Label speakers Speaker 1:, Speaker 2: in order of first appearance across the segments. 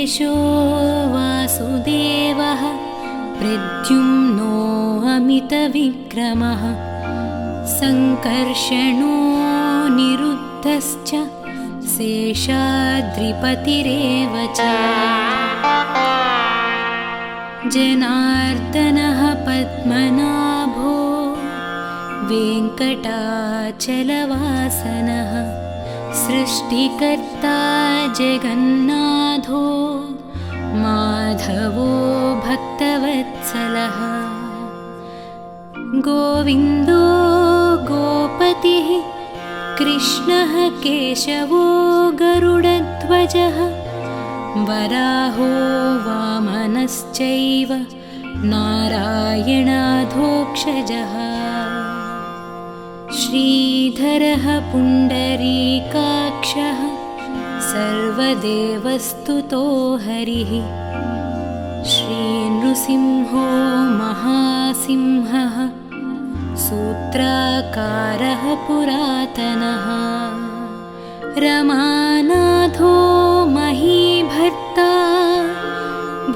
Speaker 1: गिरिशो वासुदेवः प्रद्युम्नो अमितविक्रमः सङ्कर्षणो निरुद्धश्च शेषाद्रिपतिरेव च जनार्दनः पद्मनाभो वेङ्कटाचलवासनः सृष्टिकर्ता जगन्नाथो माधवो भक्तवत्सलः गोविन्दो गोपतिः कृष्णः केशवो गरुडध्वजः वराहो वामनश्चैव नारायणाधोक्षजः श्रीधरः पुण्डरीकाक्षः सर्वदेवस्तुतो हरिः श्रीनृसिंहो महासिंहः सूत्राकारः पुरातनः रमानाथो महीभर्ता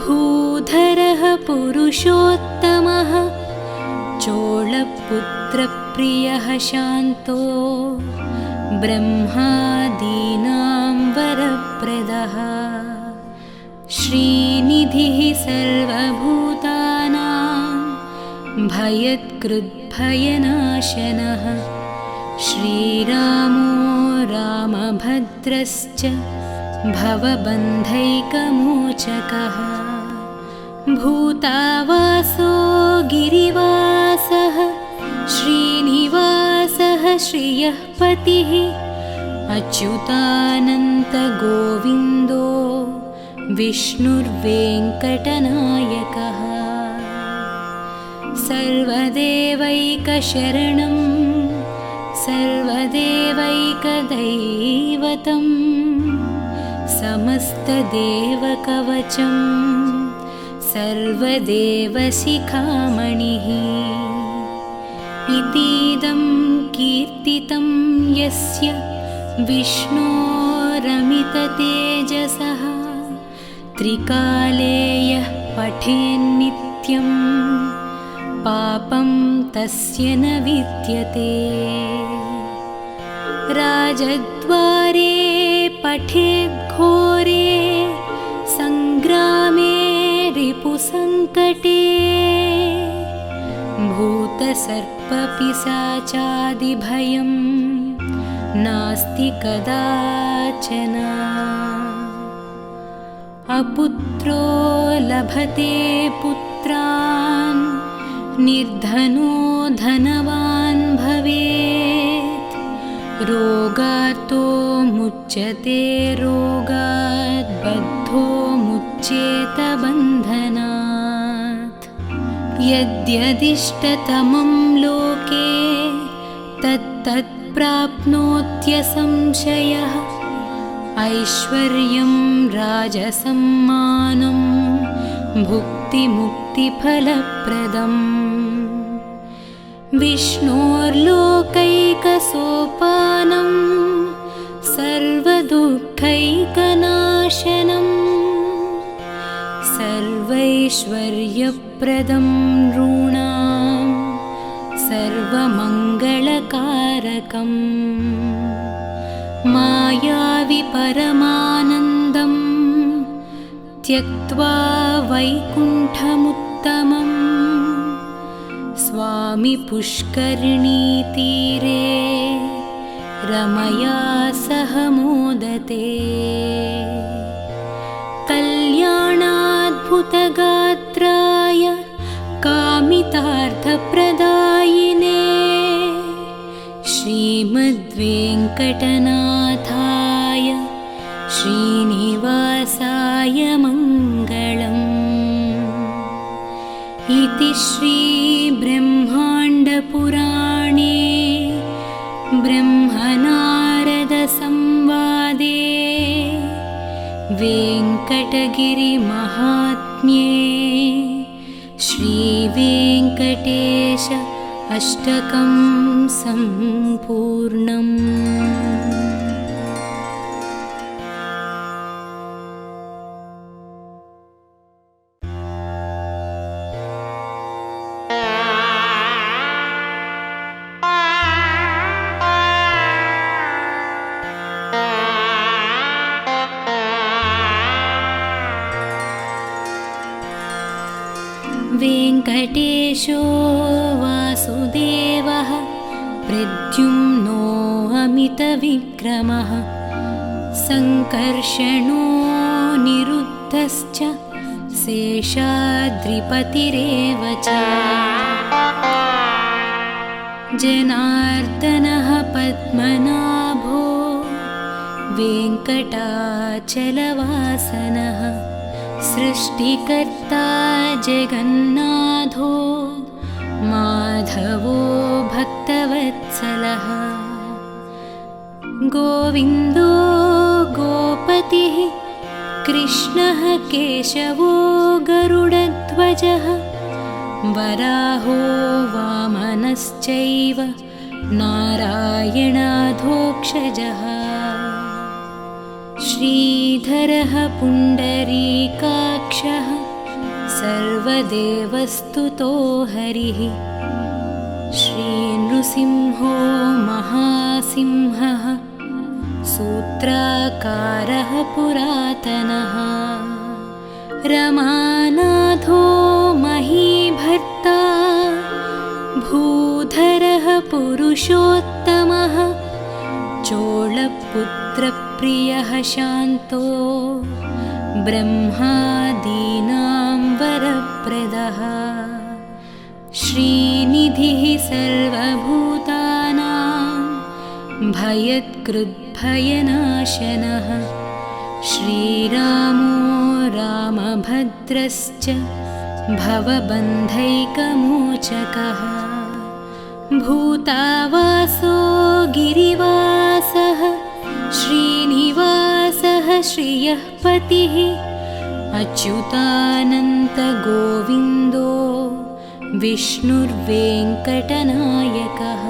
Speaker 1: भूधरः पुरुषोत्तमः चोळपुत्रप्रियः शान्तो ब्रह्मादीनां वरप्रदः श्रीनिधिः सर्वभूतानां भयत्कृद्भयनाशनः श्रीरामो रामभद्रश्च भवबन्धैकमोचकः भूतावासो गिरिवासः श्रीनिवासः श्रियः पतिः अच्युतानन्तगोविन्दो विष्णुर्वेङ्कटनायकः सर्वदेवैकशरणं सर्वदेवैकदैवतं समस्तदेवकवचं सर्वदेवशिखामणिः इतीदं कीर्तितं यस्य विष्णोरमिततेजसः त्रिकाले यः पठेन्नित्यं पापं तस्य न विद्यते राजद्वारे पठेद्घोरे सङ्ग्रामे रिपुसङ्कटे भूतसर्पपिशाचादिभयं नास्ति कदाचन अपुत्रो लभते पुत्रान् निर्धनो धनवान् भवेत् रोगार्तो मुच्यते रोगात् बद्धो मुच्येत बन्धनात् यद्यदिष्टतमं लोके तत्तत् प्राप्नोत्यसंशयः ऐश्वर्यं राजसम्मानं भुक्तिमुक्तिफलप्रदम् विष्णोर्लोकैकसोपानं सर्वदुःखैकनाशनं सर्वैश्वर्यप्रदं नॄणां सर्वमङ्गलकारकम् मायावि परमानन्दं त्यक्त्वा वैकुण्ठमुत्तमं स्वामि पुष्करिणीतीरे रमया सह मोदते कल्याणाद्भुतगात्राय कामितार्थप्रदायिने श्रीमद्वेङ्कटनाथाय श्रीनिवासाय मङ्गलम् इति श्रीब्रह्माण्डपुराणे ब्रह्मनारदसंवादे वेङ्कटगिरिमहात्म्ये श्रीवेङ्कटेश अष्टकं सम्पूर्णम्। वेङ्कटेशो वासुदेवः प्रद्युम्नो अमितविक्रमः सङ्कर्षणो निरुद्धश्च शेषाद्रिपतिरेव च जनार्दनः पद्मनाभो वेङ्कटाचलवासनः सृष्टिकर्ता जगन्नाथो माधवो भक्तवत्सलः गोविन्दो गोपतिः कृष्णः केशवो गरुडध्वजः वराहो वामनश्चैव नारायणाधोक्षजः श्रीधरः पुण्डरीकाक्षः सर्वदेवस्तुतो हरिः श्रीनृसिंहो महासिंहः सूत्राकारः पुरातनः रमानाथो महीभर्ता भूधरः पुरुषोत्तमः चोळपुत्रप्रियः शान्तो ब्रह्मादीनां वरप्रदः श्रीनिधिः सर्वभूतानां भयत्कृद्भयनाशनः श्रीरामो रामभद्रश्च भवबन्धैकमोचकः भूतावासो गिरिवासः श्रीनिवासः श्रियः पतिः अच्युतानन्तगोविन्दो विष्णुर्वेङ्कटनायकः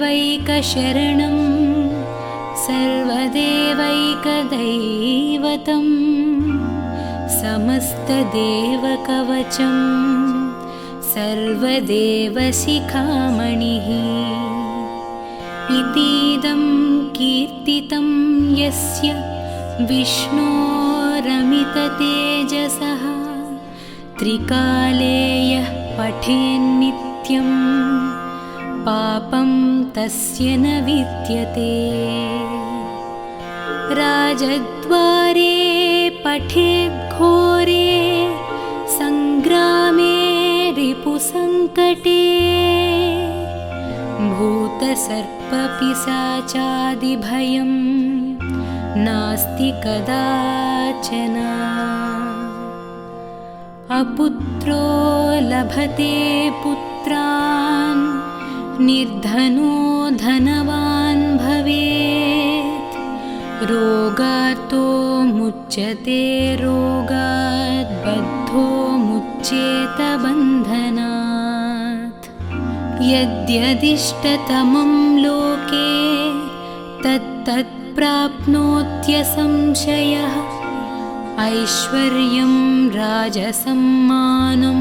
Speaker 1: सर्वदेवैकशरणं सर्वदेवैकदैवतं समस्तदेवकवचं सर्वदेवशिखामणिः इतीदं कीर्तितं यस्य विष्णोरमिततेजसः त्रिकाले यः पठेन्नित्यं पापं तस्य न विद्यते राजद्वारे पठेद्घोरे सङ्ग्रामे रिपुसङ्कटे भूतसर्पपिशाचादिभयं नास्ति कदाचन अपुत्रो लभते पुत्रान् निर्धनो धनवान् भवेत् रोगार्तो मुच्यते रोगात् बद्धो मुच्येत बन्धनात् यद्यदिष्टतमं लोके तत्तत् प्राप्नोत्यसंशयः ऐश्वर्यं राजसम्मानं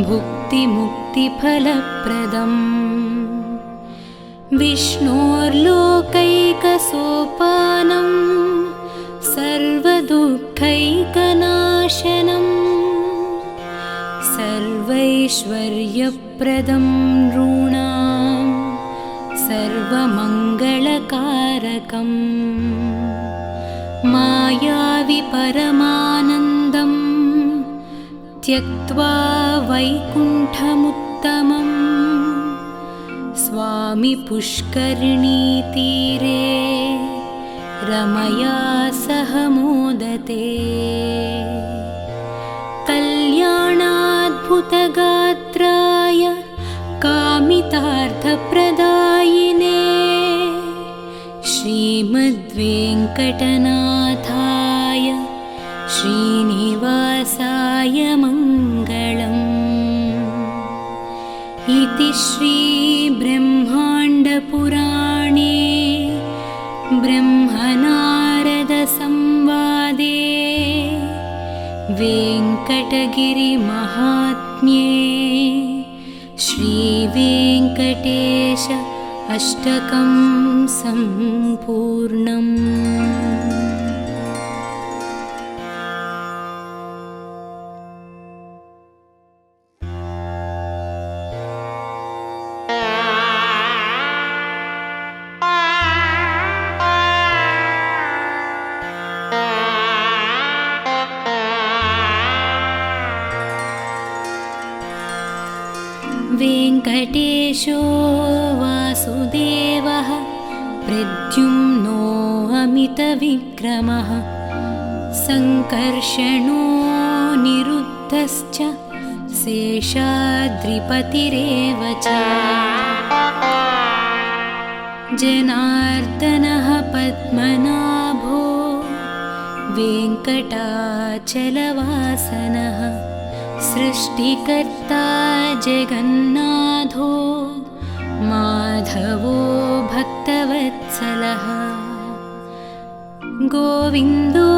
Speaker 1: भुक्तिमुक्तिफलप्रदम् विष्णोर्लोकैकसोपानं सर्वदुःखैकनाशनं सर्वैश्वर्यप्रदं नॄणां सर्वमङ्गलकारकम् मायावि परमानन्दं त्यक्त्वा वैकुण्ठमुत्तमं स्वामि पुष्करिणीतीरे रमया सह मोदते कल्याणाद्भुतगात्राय कामितार्थप्रदायिने श्रीमद्वेङ्कटनाथाय श्रीनिवासाय मङ्गलम् इति श्रीब्रह्माण्डपुराणे ब्रह्मनारदसंवादे वेङ्कटगिरिमहात्म्ये श्रीवेङ्कटेश अष्टकं सम्पूर्णम्। वेङ्कटेशो वासुदेवः प्रद्युम्नो अमितविक्रमः सङ्कर्षणो निरुद्धश्च शेषाद्रिपतिरेव च जनार्दनः पद्मनाभो वेङ्कटाचलवासनः सृष्टिकर्ता जगन्नाथो माधवो भक्तवत्सलः गोविन्दो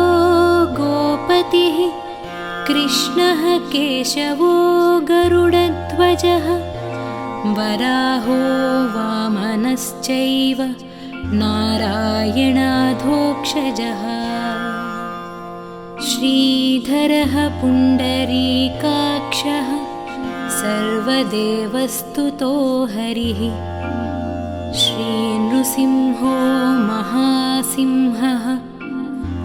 Speaker 1: गोपतिः कृष्णः केशवो गरुडध्वजः वराहो वामनश्चैव नारायणाधोक्षजः श्रीधरः पुण्डरीकाक्षः सर्वदेवस्तुतो हरिः श्रीनृसिंहो महासिंहः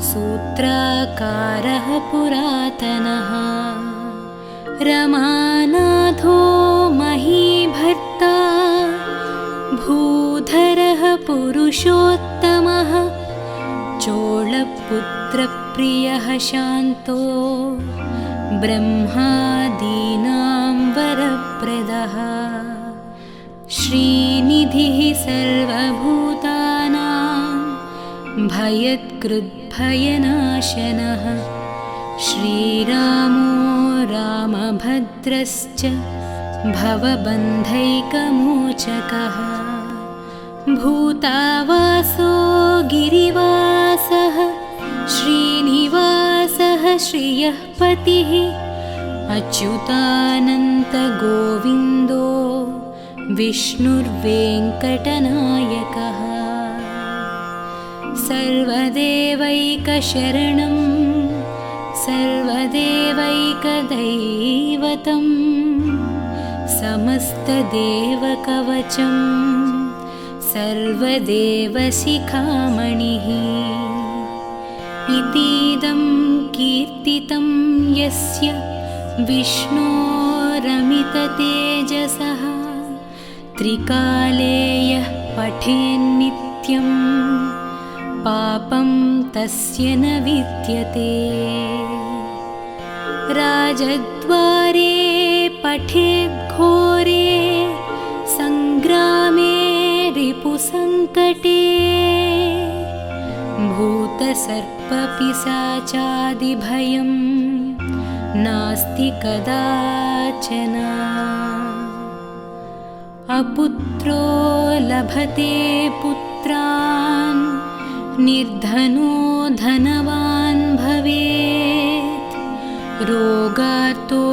Speaker 1: सूत्राकारः पुरातनः रमानाथो महीभर्ता भूधरः पुरुषोत्तमः चोळपुत्रप्रियः शान्तो ब्रह्मादीनां वरप्रदः श्रीनिधिः सर्वभूतानां भयत्कृद्भयनाशनः श्रीरामो रामभद्रश्च भवबन्धैकमोचकः भूतावासो गिरिवासः श्रीनिवासः श्रियः पतिः अच्युतानन्तगोविन्दो विष्णुर्वेङ्कटनायकः सर्वदेवैकशरणं सर्वदेवैकदैवतं समस्तदेवकवचं सर्वदेवशिखामणिः इतीदं कीर्तितं यस्य विष्णोरमिततेजसः त्रिकाले यः पठेन्नित्यं पापं तस्य न विद्यते राजद्वारे पठेद्घोरे सङ्ग्रामे रिपुसङ्कटे भूतसर्पपिशाचादिभयं नास्ति कदाचन अपुत्रो लभते पुत्रान् निर्धनो धनवान् भवेत् रोगार्तो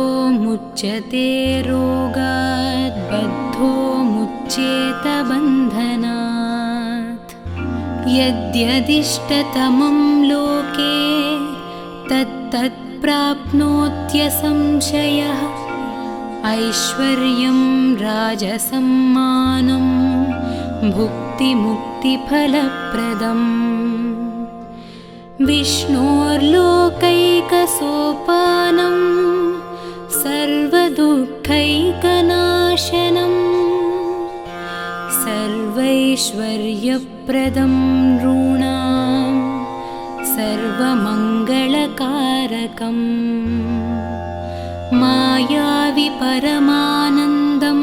Speaker 1: मुच्यते रोगात् बद्धो मुच्येत बन्धनात् यद्यदिष्टतमं लोके तत्तत् प्राप्नोत्यसंशयः ऐश्वर्यं राजसम्मानं भुक्तिमुक्तिफलप्रदम् विष्णोर्लोकैकसोपानं सर्वदुःखैकनाशनं सर्वैश्वर्यप्रदं नॄणां सर्वमङ्गलकारकम् मायावि परमानन्दं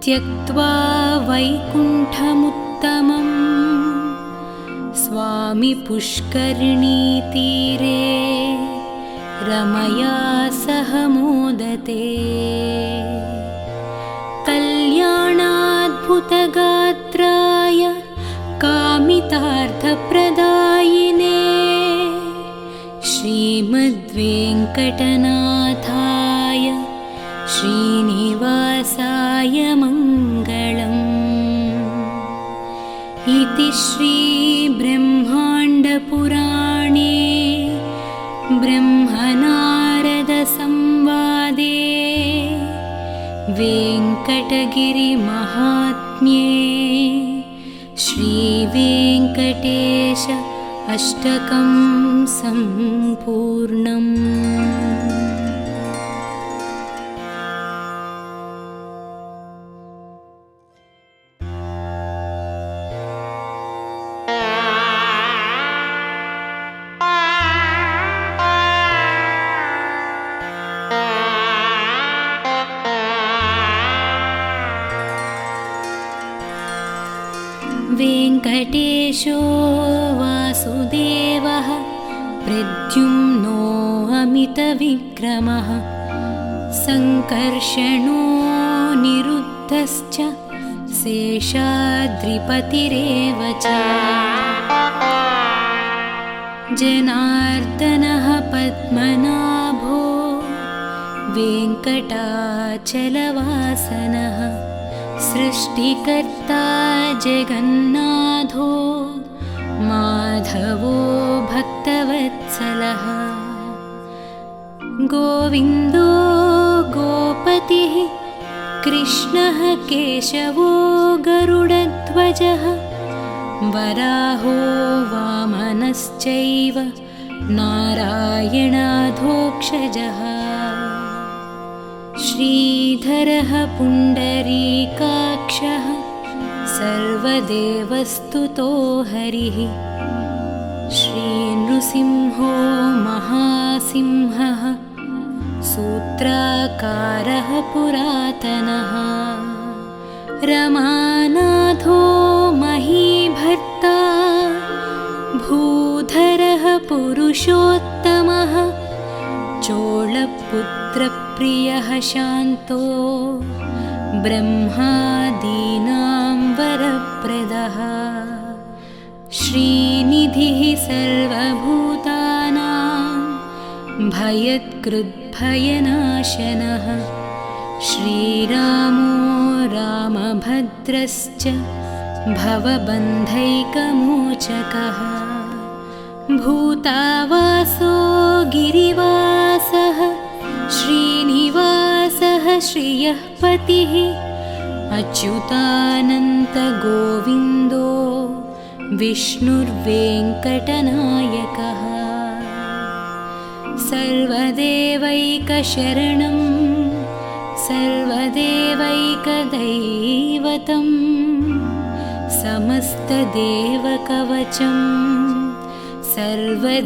Speaker 1: त्यक्त्वा वैकुण्ठमुत्तमं स्वामि पुष्करिणीतीरे रमया सह मोदते कल्याणाद्भुतगात्राय कामितार्थप्रदायिने श्रीमद्वेङ्कटनाथाय श्रीनिवासाय मङ्गलम् इति श्रीब्रह्माण्डपुराणे ब्रह्मनारदसंवादे वेङ्कटगिरिमहात्म्ये श्रीवेङ्कटेश अष्टकं सम्पूर्णम्। कामितविक्रमः सङ्कर्षणो निरुद्धश्च शेषाद्रिपतिरेव च जनार्दनः पद्मनाभो वेङ्कटाचलवासनः सृष्टिकर्ता जगन्नाथो माधवो भक्तवत्सलः गोविन्दो गोपतिः कृष्णः केशवो गरुडध्वजः वराहो वामनश्चैव नारायणाधोक्षजः श्रीधरः पुण्डरीकाक्षः सर्वदेवस्तुतो हरिः श्रीनृसिंहो महासिंहः सूत्राकारः पुरातनः रमानाथो महीभर्ता भूधरः पुरुषोत्तमः चोळपुत्रप्रियः शान्तो ब्रह्मादीनां वरप्रदः श्रीनिधिः सर्वभूतानां भयत्कृद्भयनाशनः श्रीरामो रामभद्रश्च भवबन्धैकमोचकः भूतावासो गिरिवासः श्रीनिवासः श्रियः पतिः अच्युतानन्तगोविन्दो विष्णुर्वेङ्कटनायकः सर्वदेवैकशरणं सर्वदेवैकदैवतं समस्तदेवकवचं सर्वदेवशिखामणिः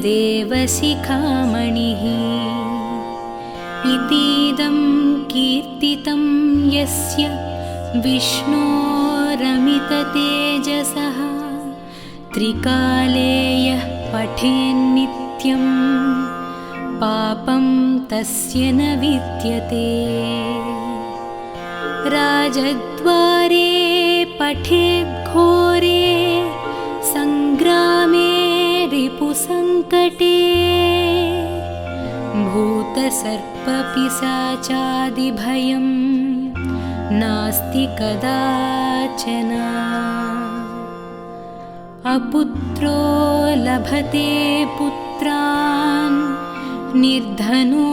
Speaker 1: इतीदं कीर्तितं यस्य विष्णोरमिततेजसः त्रिकाले यः पठेन्नित्यं पापं तस्य न विद्यते राजद्वारे पठेद्घोरे सङ्ग्रामे रिपुसङ्कटे भूतसर्पपिशाचादिभयं नास्ति कदाचन अपुत्रो लभते पुत्रान् निर्धनो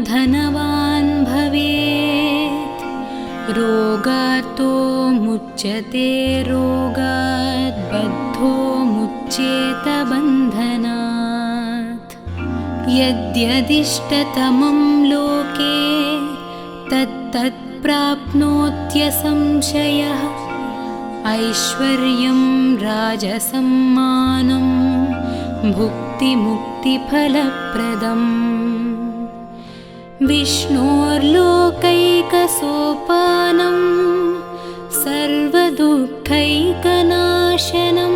Speaker 1: धनवान् भवेत् रोगार्तो मुच्यते रोगात् बद्धो मुच्येत बन्धनात् यद्यदिष्टतमं लोके तत्तत् प्राप्नोत्यसंशयः ऐश्वर्यं राजसम्मानं भुक्तिमुक्तिफलप्रदम् विष्णोर्लोकैकसोपानं सर्वदुःखैकनाशनं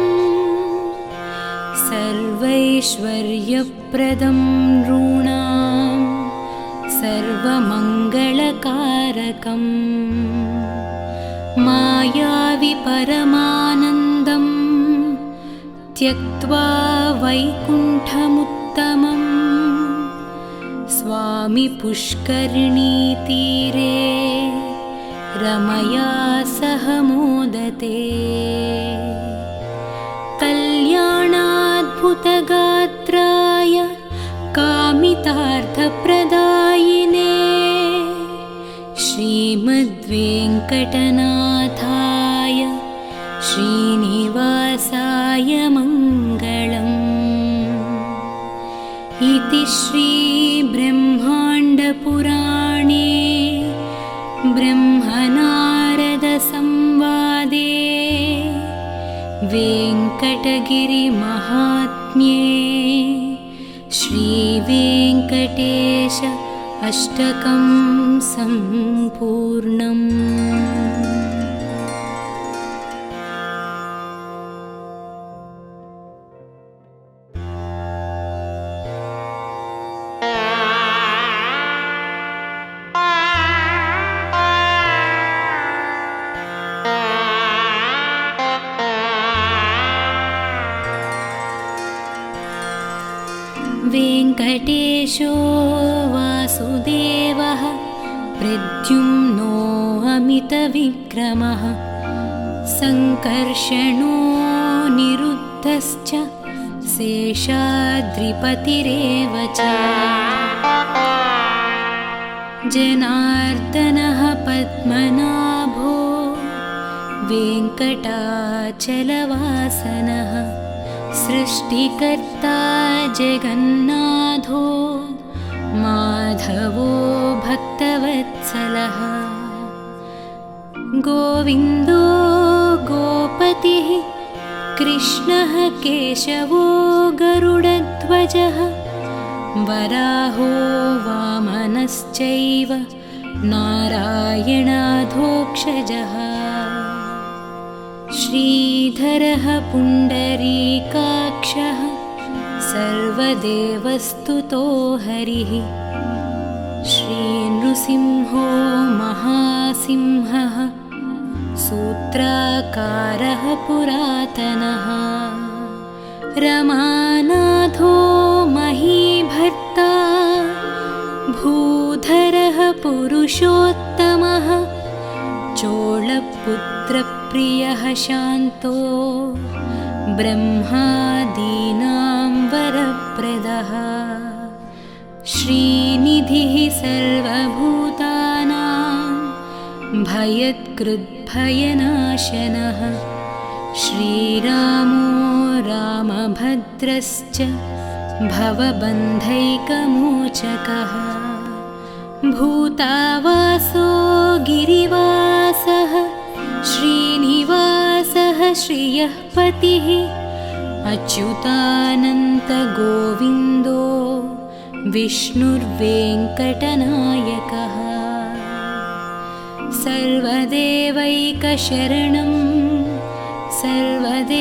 Speaker 1: सर्वैश्वर्यप्रदं नॄणां सर्वमङ्गलकारकम् मायावि परमानन्दं त्यक्त्वा वैकुण्ठमुत्तमम् स्वामि पुष्करिणीतीरे रमया सह मोदते कल्याणाद्भुतगात्राय कामितार्थप्रदायिने श्रीमद्वेङ्कटनाथाय श्रीनिवासाय मङ्गलम् इति श्रीब्रह्माण्डपुराणे ब्रह्मनारदसंवादे वेङ्कटगिरिमहात्म्ये श्रीवेङ्कटेश अष्टकं सम्पूर्णम्। गिरीशो वासुदेवः प्रद्युम्नो अमितविक्रमः सङ्कर्षणो निरुद्धश्च शेषाद्रिपतिरेव च जनार्दनः पद्मनाभो वेङ्कटाचलवासनः सृष्टिकर्ता जगन्नाथो माधवो भक्तवत्सलः गोविन्दो गोपतिः कृष्णः केशवो गरुडध्वजः वराहो वामनश्चैव नारायणाधोक्षजः श्रीधरः पुण्डरीकाक्षः सर्वदेवस्तुतो हरिः श्रीनृसिंहो महासिंहः सूत्राकारः पुरातनः रमानाथो महीभर्ता भूधरः पुरुषोत्तमः चोळपुत्रप्रियः शान्तो ब्रह्मादीनां वरप्रदः श्रीनिधिः सर्वभूतानां भयत्कृद्भयनाशनः श्रीरामो रामभद्रश्च भवबन्धैकमोचकः भूतावासो गिरिवासः श्रीनिवासः श्रियः पतिः अच्युतानन्तगोविन्दो विष्णुर्वेङ्कटनायकः सर्वदेवैकशरणं सर्वदेवैकदैवतं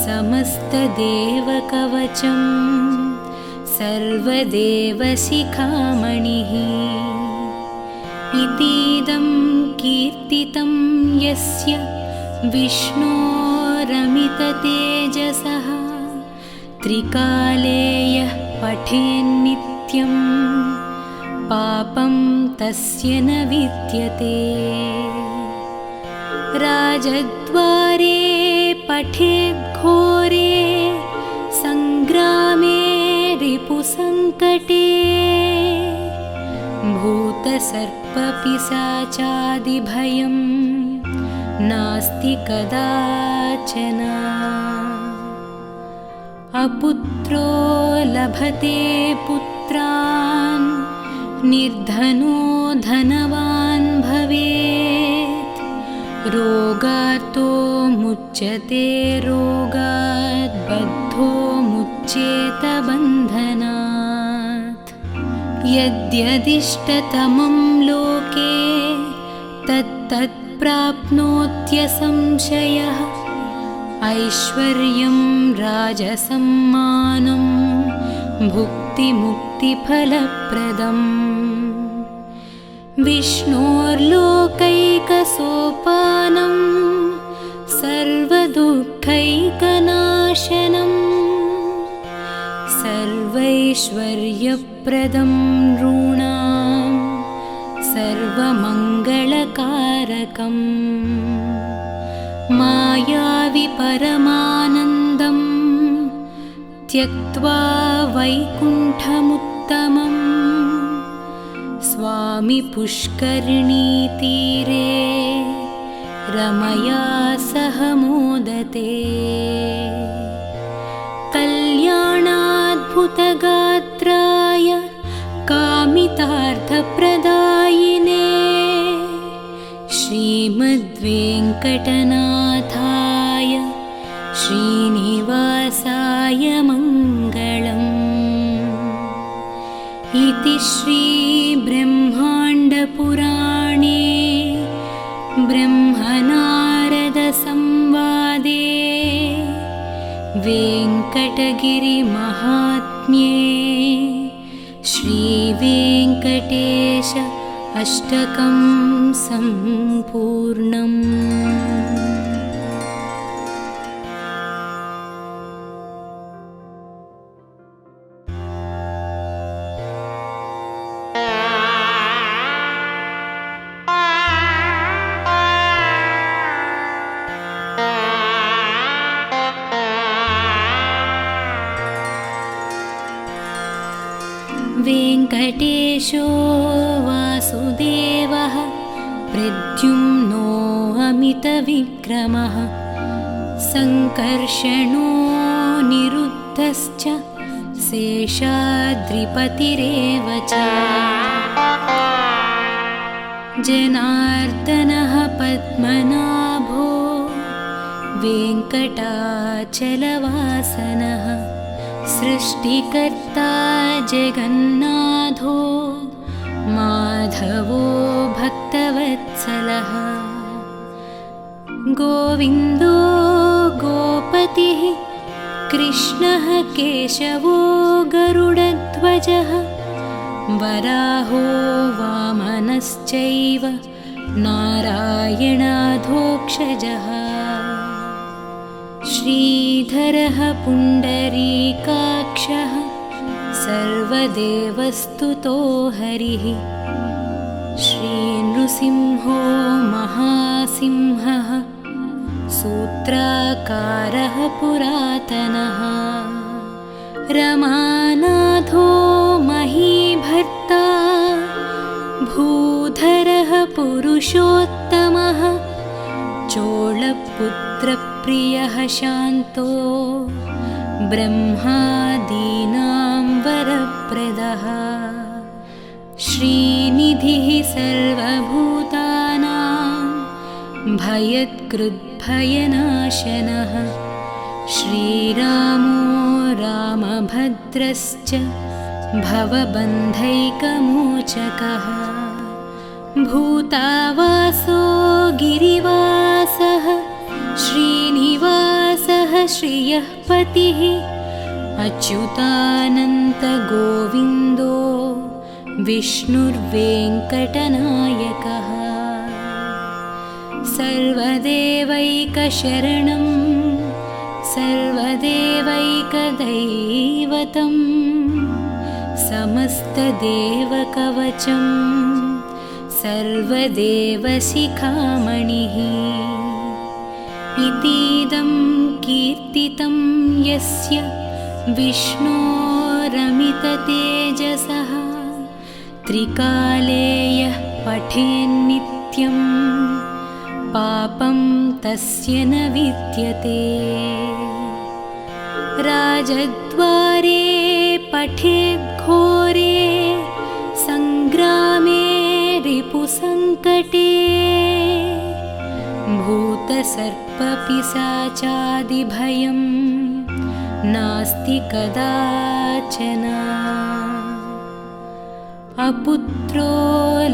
Speaker 1: समस्तदेवकवचं सर्वदेवशिखामणिः इतीदं कीर्तितं यस्य विष्णोरमिततेजसः त्रिकाले यः पठेन्नित्यं पापं तस्य न विद्यते राजद्वारे पठेद्घोरे सङ्ग्रामे रिपुसङ्कटे भूतसर्पपिशाचादिभयं नास्ति कदाचन अपुत्रो लभते पुत्रान् निर्धनो धनवान् भवेत् रोगार्तो मुच्यते रोगात् बद्धो मुच्येत बन्धनात् यद्यदिष्टतमं लोके तत्तत् प्राप्नोत्यसंशयः ऐश्वर्यं राजसम्मानं भुक्तिमुक्तिफलप्रदम् विष्णोर्लोकैकसोपानं सर्वदुःखैकनाशनं सर्वैश्वर्यप्रदं नॄणां सर्वमङ्गलकारकम् मायावि परमानन्दं त्यक्त्वा वैकुण्ठमुत्तमं स्वामि पुष्करिणीतीरे रमया सह मोदते कल्याणाद्भुतगात्राय कामितार्थप्रदायिने श्रीमद्वेङ्कटनाथाय श्रीनिवासाय मङ्गलम् इति श्रीब्रह्माण्डपुराणे ब्रह्मनारदसंवादे वेङ्कटगिरिमहात्म्ये श्रीवेङ्कटेश अष्टकं सम्पूर्णम्। वेङ्कटेशो वासुदेवः प्रद्युम्नो अमितविक्रमः सङ्कर्षणो निरुद्धश्च शेषाद्रिपतिरेव च जनार्दनः पद्मनाभो वेङ्कटाचलवासनः सृष्टिकर्ता जगन्नाथो माधवो भक्तवत्सलः गोविन्दो गोपतिः कृष्णः केशवो गरुडध्वजः वराहो वामनश्चैव नारायणाधोक्षजः श्रीधरः पुण्डरीकाक्षः सर्वदेवस्तुतो हरिः श्रीनृसिंहो महासिंहः सूत्राकारः पुरातनः रमानाथो महीभर्ता भूधरः पुरुषोत्तमः चोळपुत्रप्रियः शान्तो ब्रह्मादीनां वरप्रदः श्रीनिधिः सर्वभूतानां भयत्कृद्भयनाशनः श्रीरामो रामभद्रश्च भवबन्धैकमोचकः भूतावासो गिरिवासः श्रीनिवासः श्रियः पतिः अच्युतानन्तगोविन्दो विष्णुर्वेङ्कटनायकः सर्वदेवैकशरणं सर्वदेवैकदैवतं समस्तदेवकवचं सर्वदेवशिखामणिः इतीदं कीर्तितं यस्य विष्णोरमिततेजसः त्रिकाले यः पठेन्नित्यं पापं तस्य न विद्यते राजद्वारे पठेद्घोरे सङ्ग्रामे रिपुसङ्कटे भूतसर्पपिशाचादिभयं नास्ति कदाचन अपुत्रो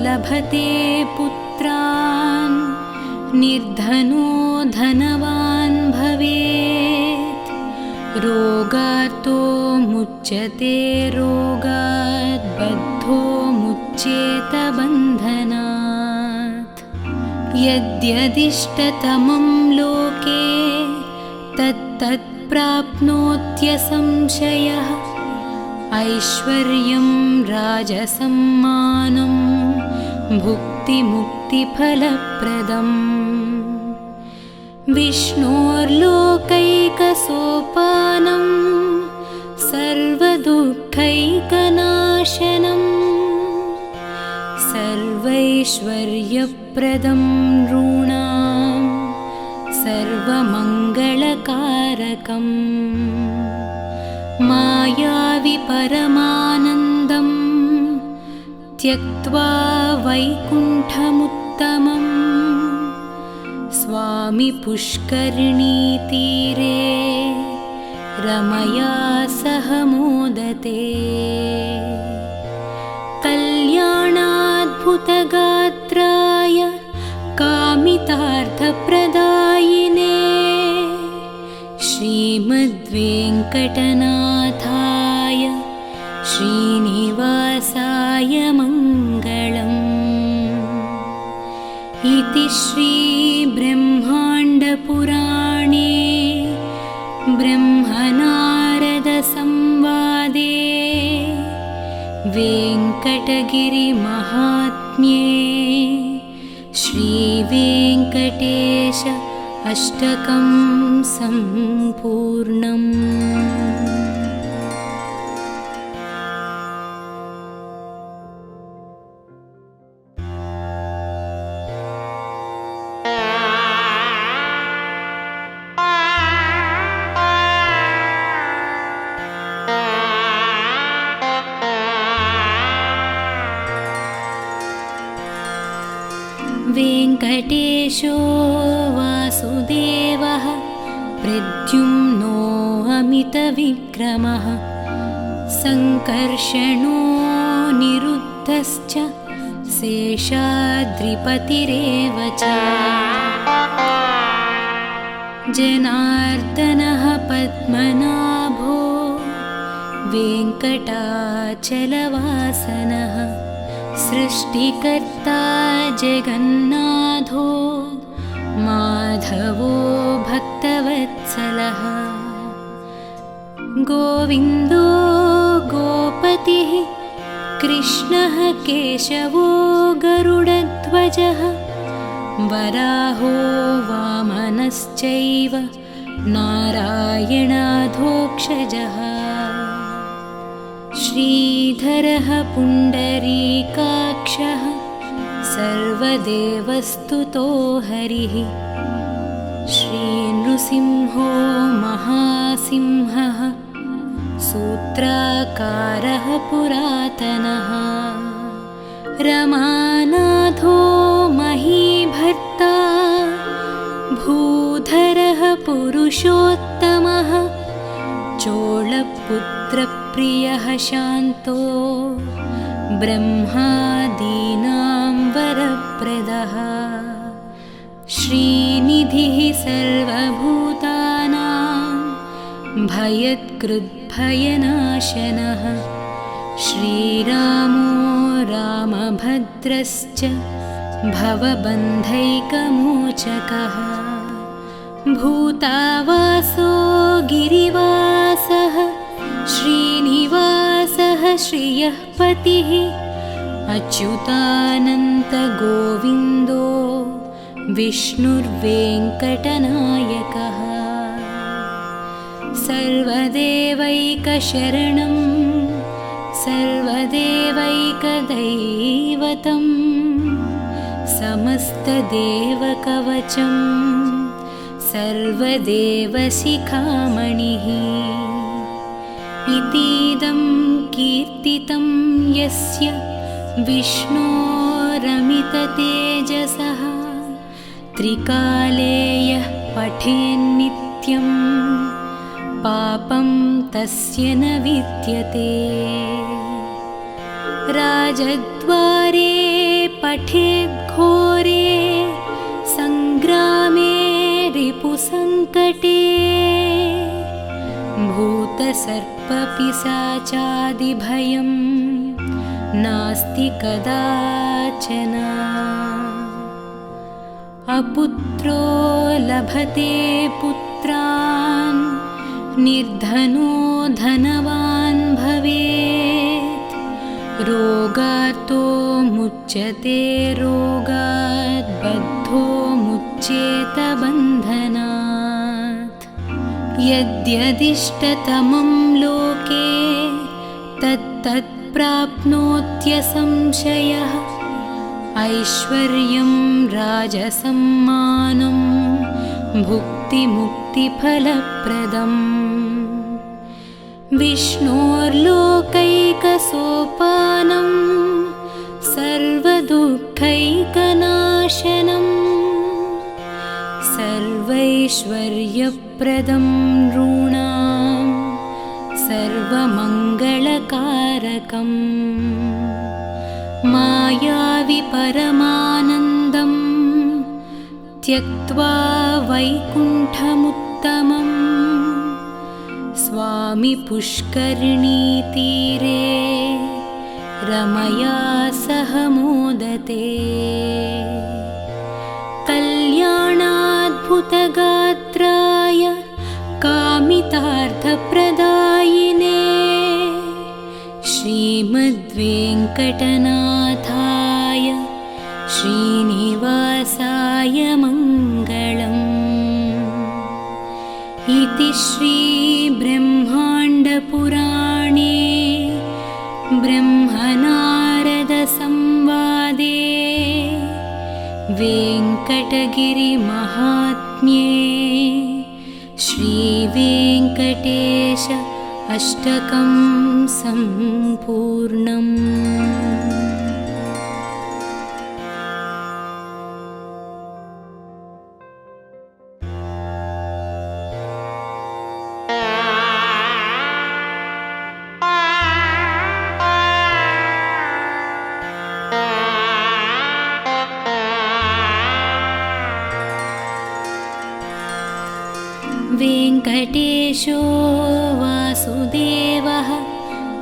Speaker 1: लभते पुत्रान् निर्धनो धनवान् भवेत् रोगार्तो मुच्यते रोगात् बद्धो मुच्येत बन्धनात् यद्यदिष्टतमं लोके तत्तत् प्राप्नोत्यसंशयः ऐश्वर्यं राजसम्मानं भुक्तिमुक्तिफलप्रदम् विष्णोर्लोकैकसोपानं सर्वदुःखैकनाशनं सर्वैश्वर्यप्रदं नॄणां सर्वमङ्गलकारकम् मायावि परमानन्दं त्यक्त्वा वैकुण्ठमुत्तमम् स्वामी पुष्करिणीतीरे रमया सह मोदते कल्याणाद्भुतगात्राय कामितार्थप्रदायिने श्रीमद्वेङ्कटनाथाय श्रीनिवासाय मङ्गलम् इति श्रीब्रह्माण्डपुराणे ब्रह्मनारदसंवादे वेङ्कटगिरिमहात्म्ये श्रीवेङ्कटेश अष्टकं सम्पूर्णम्। वेङ्कटेशो वासुदेवः प्रद्युम्नो अमितविक्रमः सङ्कर्षणो निरुद्धश्च शेषाद्रिपतिरेव च जनार्दनः पद्मनाभो वेङ्कटाचलवासनः सृष्टिकर्ता जगन्नाथो माधवो भक्तवत्सलः गोविन्दो गोपतिः कृष्णः केशवो गरुडध्वजः वराहो वामनश्चैव नारायणाधोक्षजः श्रीधरः पुण्डरीकाक्षः सर्वदेवस्तुतो हरिः श्रीनृसिंहो महासिंहः सूत्राकारः पुरातनः रमानाथो महीभर्ता भूधरः पुरुषोत्तमः चोळपुत्रप्रियः शान्तो ब्रह्मादीनां वरप्रदः श्रीनिधिः सर्वभूतानां भयत्कृद्भयनाशनः श्रीरामो रामभद्रश्च भवबन्धैकमोचकः भूतावासो गिरिवासः श्रीनिवासः श्रियः पतिः अच्युतानन्तगोविन्दो विष्णुर्वेङ्कटनायकः सर्वदेवैकशरणं सर्वदेवैकदैवतं समस्तदेवकवचं सर्वदेवशिखामणिः इतीदं कीर्तितं यस्य विष्णोरमिततेजसः त्रिकाले यः पठेन्नित्यं पापं तस्य न विद्यते राजद्वारे पठेद्घोरे सङ्ग्रामे रिपुसङ्कटे भूतसर्पपिशाचादिभयं नास्ति कदाचन अपुत्रो लभते पुत्रान् निर्धनो धनवान् भवेत् रोगार्तो मुच्यते रोगात् बद्धो मुच्येत बन्धनात् यद्यदिष्टतमं लोके तत्तत् प्राप्नोत्यसंशयः ऐश्वर्यं राजसम्मानं भुक्तिमुक्तिफलप्रदम् विष्णोर्लोकैकसोपानं सर्वदुःखैकनाशनं सर्वैश्वर्यप्रदं नॄणां सर्वमङ्गलकारकम् मायावि परमानन्दं त्यक्त्वा वैकुण्ठमुत्तमं स्वामि पुष्करिणीतीरे रमया सह मोदते कल्याणाद्भुतगात्राय कामितार्थप्रदायिने श्रीमद्वेङ्कटनाथाय श्रीनिवासाय मङ्गलम् इति श्रीब्रह्माण्डपुराणे ब्रह्मनारदसंवादे वेङ्कटगिरिमहात्म्ये श्रीवेङ्कटेश अष्टकं सम्पूर्णम्।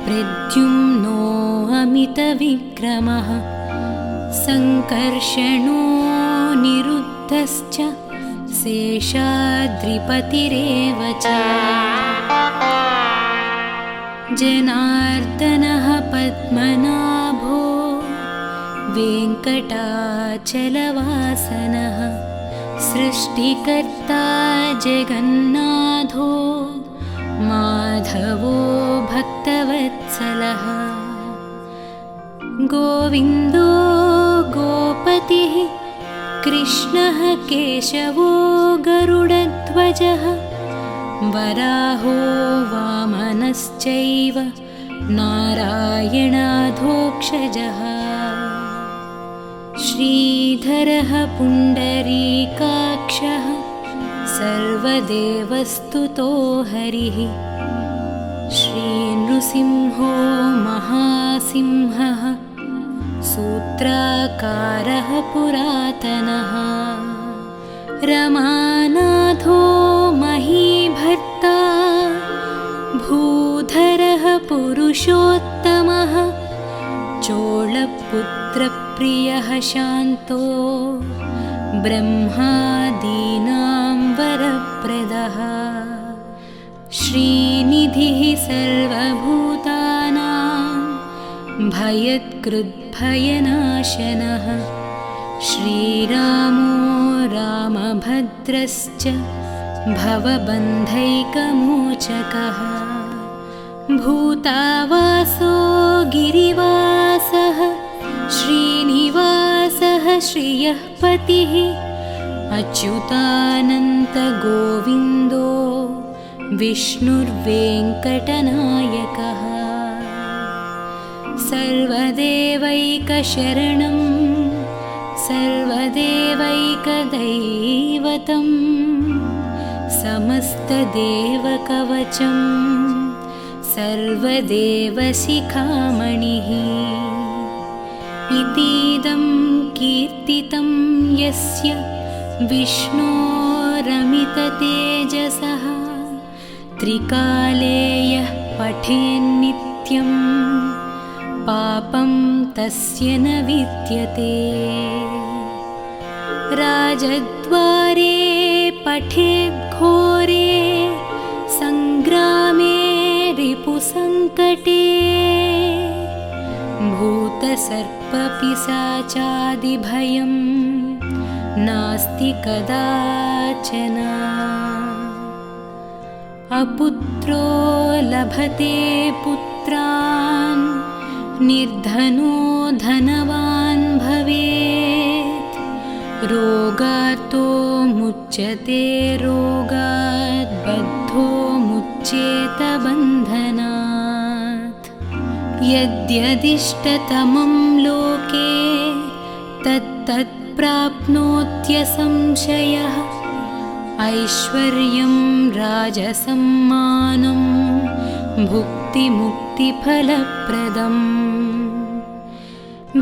Speaker 1: प्रद्युम्नो अमितविक्रमः सङ्कर्षणो निरुद्धश्च शेषाद्रिपतिरेव च जनार्दनः पद्मनाभो वेङ्कटाचलवासनः सृष्टिकर्ता जगन्नाथो माधवो भक्तवत्सलः गोविन्दो गोपतिः कृष्णः केशवो गरुडध्वजः वराहो वामनश्चैव नारायणाधोक्षजः श्रीधरः पुण्डरीकाक्षः सर्वदेवस्तुतो हरिः श्रीनृसिंहो महासिंहः सूत्राकारः पुरातनः रमानाथो महीभर्ता भूधरः पुरुषोत्तमः चोळपुत्रप्रियः शान्तो ब्रह्मादीनां वरप्रदः श्रीनिधिः सर्वभूतानां भयत्कृद्भयनाशनः श्रीरामो रामभद्रश्च भवबन्धैकमोचकः भूतावासो गिरिवासः श्रीनिवासः श्रियः पतिः अच्युतानन्तगोविन्दो विष्णुर्वेङ्कटनायकः सर्वदेवैकशरणं सर्वदेवैकदैवतं समस्तदेवकवचं सर्वदेवशिखामणिः इतीदं कीर्तितं यस्य विष्णोरमिततेजसः त्रिकाले यः पठेन्नित्यं पापं तस्य न विद्यते राजद्वारे पठेद्घोरे सङ्ग्रामे रिपुसङ्कटे भूतसर्पपिशाचादिभयं नास्ति कदाचन अपुत्रो लभते पुत्रान् निर्धनो धनवान् भवेत् रोगार्तो मुच्यते रोगात् बद्धो मुच्येत बन्धनात् यद्यदिष्टतमं लोके तत्तत् प्राप्नोत्यसंशयः ऐश्वर्यं राजसम्मानं भुक्तिमुक्तिफलप्रदम्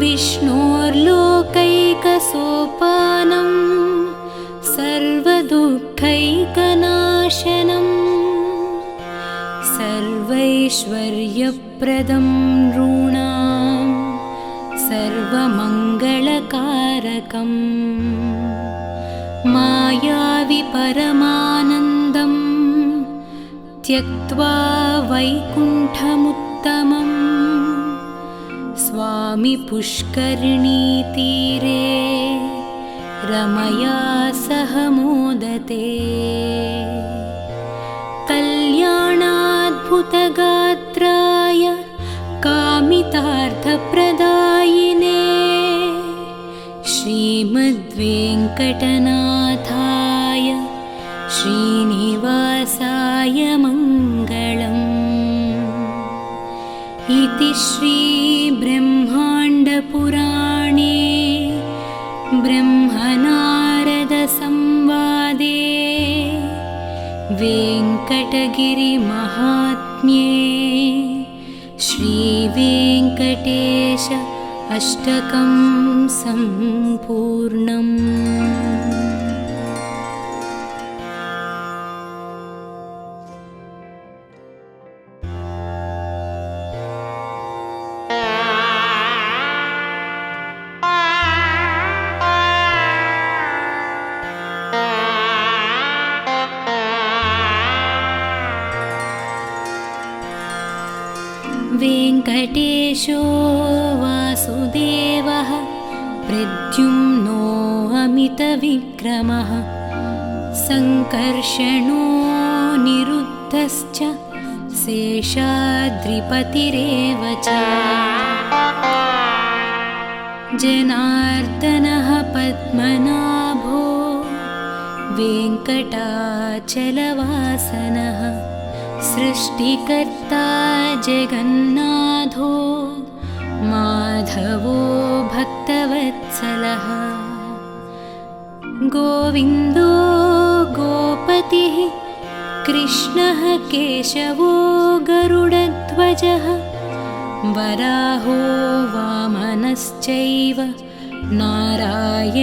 Speaker 1: विष्णोर्लोकैकसोपानं सर्वदुःखैकनाशनं सर्वैश्वर्यप्रदं नॄणां सर्वमङ्गलकारकम् मायावि परमानन्दं त्यक्त्वा वैकुण्ठमुत्तमं स्वामि पुष्करिणीतीरे रमया सह मोदते कल्याणाद्भुतगात्राय कामितार्थप्रदायिने श्रीमद्वेङ्कटनाथाय श्रीनिवासाय मङ्गलम् इति श्रीब्रह्माण्डपुराणे ब्रह्मनारदसंवादे वेङ्कटगिरिमहात्म्ये श्रीवेङ्कटेश अष्टकं सम्पूर्णम्। वेङ्कटेशो वासुदेवः प्रद्युम्नो अमितविक्रमः सङ्कर्षणो निरुद्धश्च शेषाद्रिपतिरेव च जनार्दनः पद्मनाभो वेङ्कटाचलवासनः सृष्टिकर्ता जगन्नाथो माधवो भक्तवत्सलः गोविन्दो गोपतिः कृष्णः केशवो गरुडध्वजः वराहो वामनश्चैव नारायणाधोक्षजः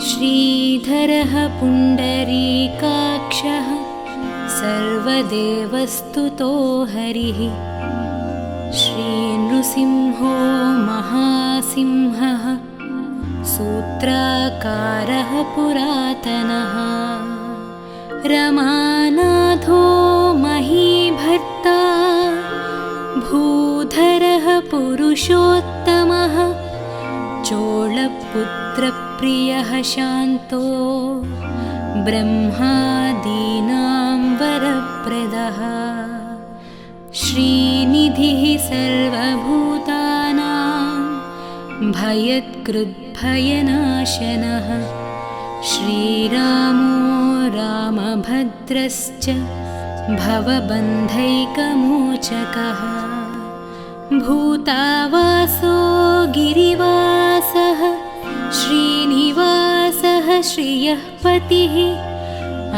Speaker 1: श्रीधरः पुण्डरीकाक्षः सर्वदेवस्तुतो हरिः श्रीनृसिंहो महासिंहः सूत्राकारः पुरातनः रमानाथो महीभर्ता भूधरः पुरुषोत्तमः चोळपुत्रप्रियः शान्तो ब्रह्मादीनां वरप्रदः श्रीनिधिः सर्वभूतानां भयत्कृद्भयनाशनः श्रीरामो रामभद्रश्च भवबन्धैकमोचकः भूतावासो गिरिवासः श्रीनिवासः श्रियः पतिः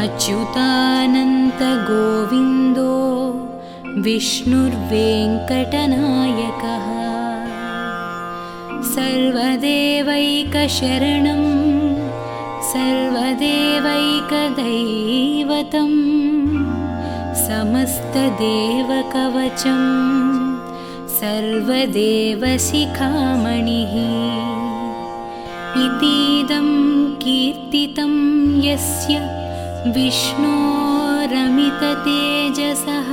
Speaker 1: अच्युतानन्तगोविन्दो विष्णुर्वेङ्कटनायकः सर्वदेवैकशरणं सर्वदेवैकदैवतं समस्तदेवकवचं सर्वदेवशिखामणिः इतीदं कीर्तितं यस्य विष्णोरमिततेजसः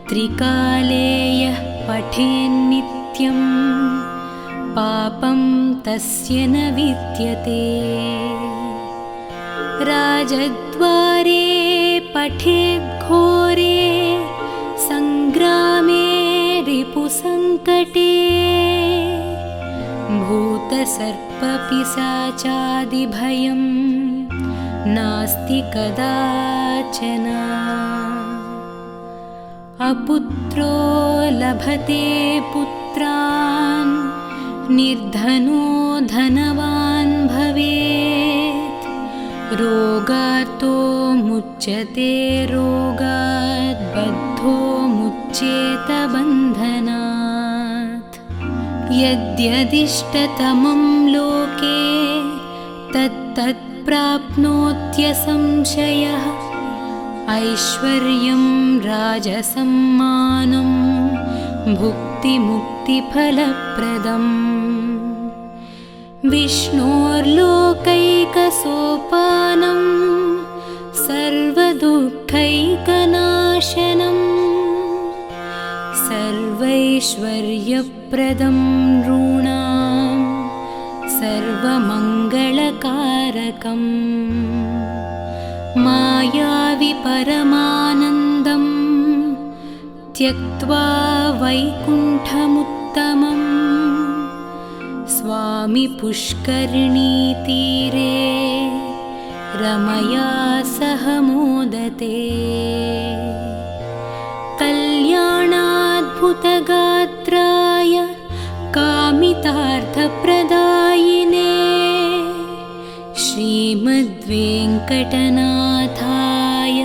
Speaker 1: त्रिकाले यः पठेन्नित्यं पापं तस्य न विद्यते राजद्वारे पठेद्घोरे सङ्ग्रामे रिपुसङ्कटे भूतसर्पपिशाचादिभयं नास्ति कदाचन अपुत्रो लभते पुत्रान् निर्धनो धनवान् भवेत् रोगार्तो मुच्यते रोगात् बद्धो मुच्येत बन्धनात् यद्यदिष्टतमं लोके तत्तत् प्राप्नोत्यसंशयः ऐश्वर्यं राजसम्मानं भुक्तिमुक्तिफलप्रदम् विष्णोर्लोकैकसोपानं सर्वदुःखैकनाशनं सर्वैश्वर्यप्रदं नॄणां सर्वमङ्गलकारकम् मायावि परमानन्दं त्यक्त्वा वैकुण्ठमुत्तमम् स्वामी पुष्करिणीतीरे रमया सह मोदते कल्याणाद्भुतगात्राय कामितार्थप्रदायिने श्रीमद्वेङ्कटनाथाय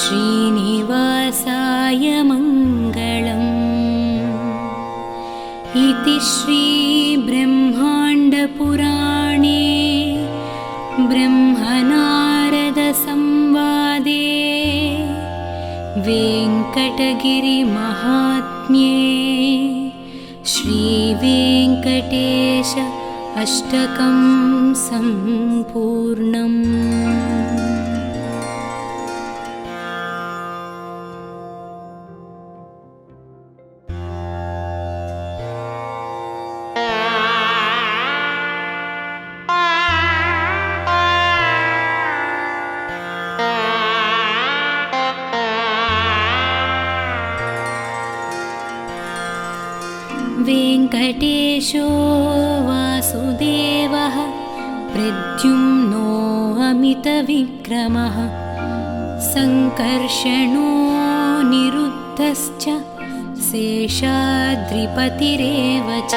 Speaker 1: श्रीनिवासाय मङ्गलम् इति श्रीब्रह्माण्डपुराणे ब्रह्मनारदसंवादे वेङ्कटगिरिमहात्म्ये श्रीवेङ्कटेश अष्टकं सम्पूर्णम्। वेङ्कटेशो वासुदेवः प्रद्युम्नो अमितविक्रमः सङ्कर्षणो निरुद्धश्च शेषाद्रिपतिरेव च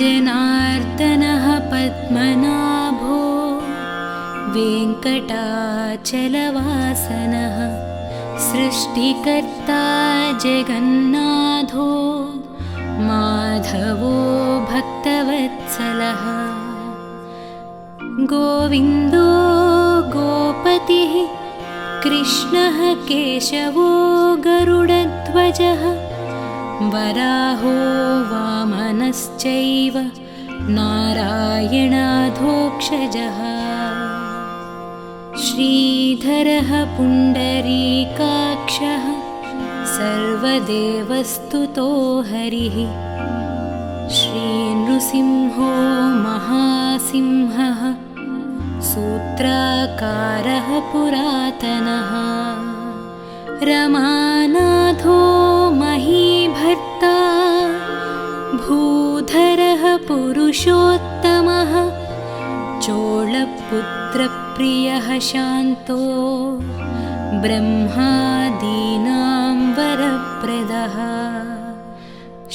Speaker 1: जनार्दनः पद्मनाभो वेङ्कटाचलवासनः सृष्टिकर्ता जगन्नाथो माधवो भक्तवत्सलः गोविन्दो गोपतिः कृष्णः केशवो गरुडध्वजः वराहो वामनश्चैव नारायणाधोक्षजः श्रीधरः पुण्डरीकाक्षः सर्वदेवस्तुतो हरिः श्रीनृसिंहो महासिंहः सूत्राकारः पुरातनः रमानाथो महीभर्ता भूधरः पुरुषोत्तमः चोळपुत्रप्रियः शान्तो ब्रह्मादीनां वरप्रदः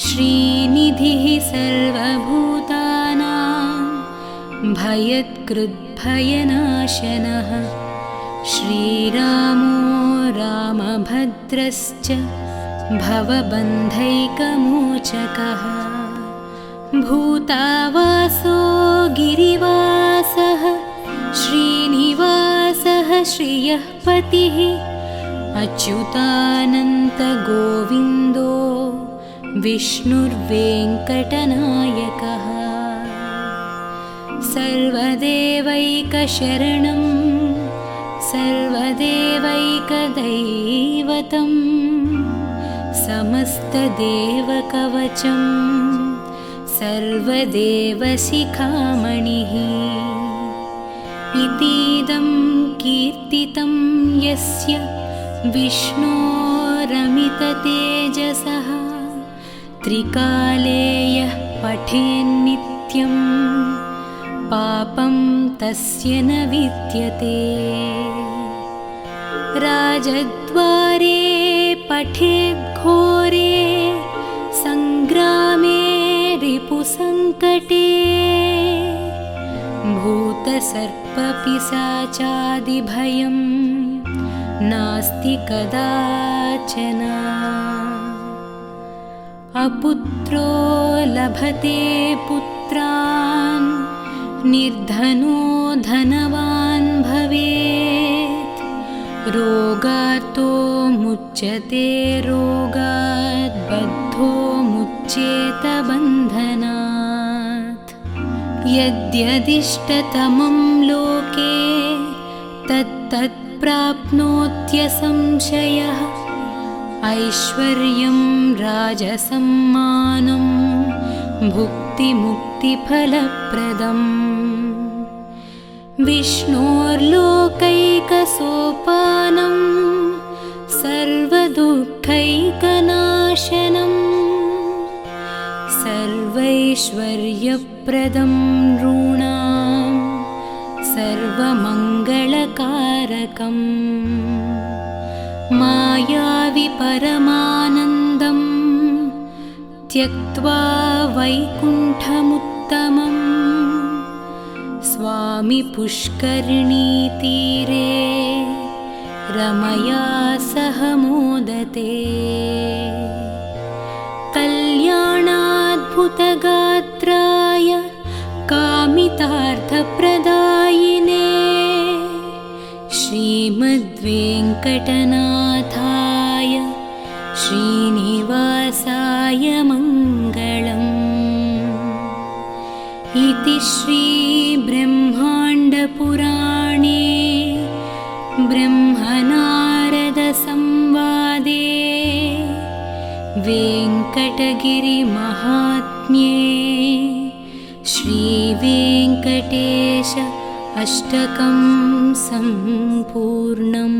Speaker 1: श्रीनिधिः सर्वभूतानां भयत्कृद्भयनाशनः श्रीरामो रामभद्रश्च भवबन्धैकमोचकः भूतावासो गिरिवासः श्रीनिवासः श्रियः पतिः अच्युतानन्तगोविन्दो विष्णुर्वेङ्कटनायकः सर्वदेवैकशरणं सर्वदेवैकदैवतं समस्तदेवकवचं सर्वदेवशिखामणिः इतीदं कीर्तितं यस्य विष्णोरमिततेजसः त्रिकाले यः पठेन्नित्यं पापं तस्य न विद्यते राजद्वारे पठेद्घोरे सङ्ग्रामे रिपुसङ्कटे भूतसर्पपिशाचादिभयं नास्ति कदाचन अपुत्रो लभते पुत्रान् निर्धनो धनवान् भवेत् रोगार्तो मुच्यते रोगात् बद्धो मुच्येत बन्धनात् यद्यदिष्टतमं लोके तत्तत् प्राप्नोत्यसंशयः ऐश्वर्यं राजसम्मानं भुक्तिमुक्तिफलप्रदम् विष्णोर्लोकैकसोपानं सर्वदुःखैकनाशनं सर्वैश्वर्यप्रदं नॄणां सर्वमङ्गलकारकम् मायावि परमानन्दं त्यक्त्वा वैकुण्ठमुत्तमं स्वामि पुष्करिणीतीरे रमया सह मोदते कल्याणाद्भुतगात्राय कामितार्थप्रदायिने श्रीमद्वेङ्कटनाथाय श्रीनिवासाय मङ्गलम् इति श्रीब्रह्माण्डपुराणे ब्रह्मनारदसंवादे वेङ्कटगिरिमहात्म्ये श्रीवेङ्कटेश अष्टकं सम्पूर्णम्।